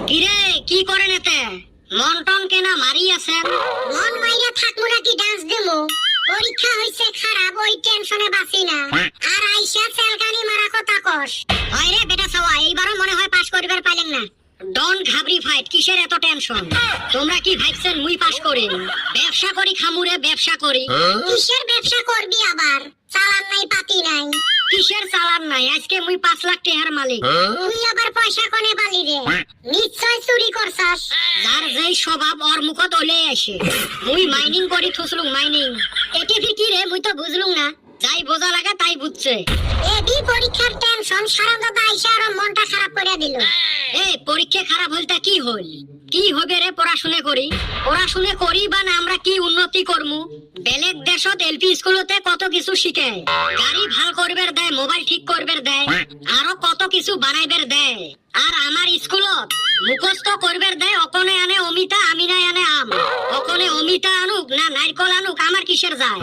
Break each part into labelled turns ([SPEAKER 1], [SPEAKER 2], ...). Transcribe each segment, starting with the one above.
[SPEAKER 1] কিরে কি করেন এতে মন টন কেনা মারি আছেন?
[SPEAKER 2] মন মাইরা থাকমু নাকি ডান্স দেমু? পরীক্ষা হইছে খারাপ, ওই টেনশনে বাঁচি না। আর আইসা সেলকানি মারা কথা কস।
[SPEAKER 1] হয় রে বেটা সওয়া, এইবারও মনে হয় পাস করিবার পাইলেন না। ডন ঘাবরি ফাইট, কিসের এত টেনশন? তোমরা কি ভাবছেন মুই পাস করি? ব্যবসা করি খামুরে, ব্যবসা করি।
[SPEAKER 2] কিসের ব্যবসা করবি আবার? চালান নাই, পাতি নাই।
[SPEAKER 1] কিসের চালান নাই? আজকে মুই 5 লাখ টাকার মালিক।
[SPEAKER 2] তুই আবার পয়সা কোনে পালি রে? নিশ্চয় চুরি করছাস।
[SPEAKER 1] যার যেই স্বভাব ওর মুখত ওলে আসে। মুই মাইনিং করি থুসলুম, মাইনিং। এটি কি রে মুই তো বুঝলুম না। যাই বোঝা লাগে তাই বুঝছে।
[SPEAKER 2] এবি পরীক্ষার টেনশন সারা দাদা আইসা আর মনটা খারাপ করে দিল।
[SPEAKER 1] এই পরীক্ষা খারাপ হইতা কি হইল? কি হবে রে পড়াশুনে করি? পড়াশুনে করি বা না আমরা কি উন্নতি করমু? বেলেগ দেশত এলপি স্কুলতে কত কিছু শিখায়। গাড়ি ভাল করবার দেয়, মোবাইল ঠিক করবার দেয়, আরো কত কিছু বানাইবার দেয়। আর আমার স্কুলত মুখস্থ করবার দেয়, অকনে আনে অমিতা, আমিনায় আনে আম। অকনে অমিতা আনুক না নারকল আনুক, আমার কিসের যায়?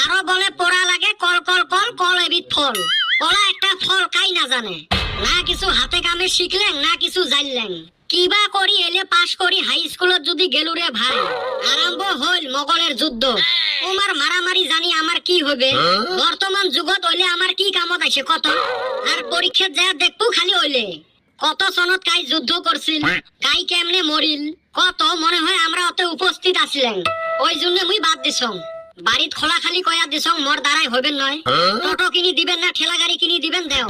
[SPEAKER 1] আরো বলে পড়া লাগে কল কল কল, কল এবিধ ফল। কলা একটা ফল কাই না জানে। না কিছু হাতে কামে শিখলেন, না কিছু জানলেন। কিবা করি এলে পাশ করি হাই স্কুলত যদি গেলু রে ভাই, আরম্ভ হইল মোগলের যুদ্ধ। তোমার মারামারি জানি আমার কি হবে? বর্তমান যুগত হইলে আমার কি কামত আছে কত? আর পরীক্ষা যা দেখবো খালি হইলে কত সনত কাই যুদ্ধ করছিল, কাই কেমনে মরিল, কত মনে হয় আমরা অত উপস্থিত আছিলেন। ওই জন্য মুই বাদ দিছং। বাড়িত খোলা খালি কয়া দিছং, মোর দ্বারাই হবেন নয়। টোটো কিনি দিবেন না ঠেলা গাড়ি কিনি দিবেন দেও।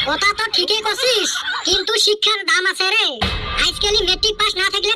[SPEAKER 1] কথা তো ঠিকই কছিস, কিন্তু শিক্ষার দাম আছে রে। আজকাল মেট্রিক পাস না থাকলে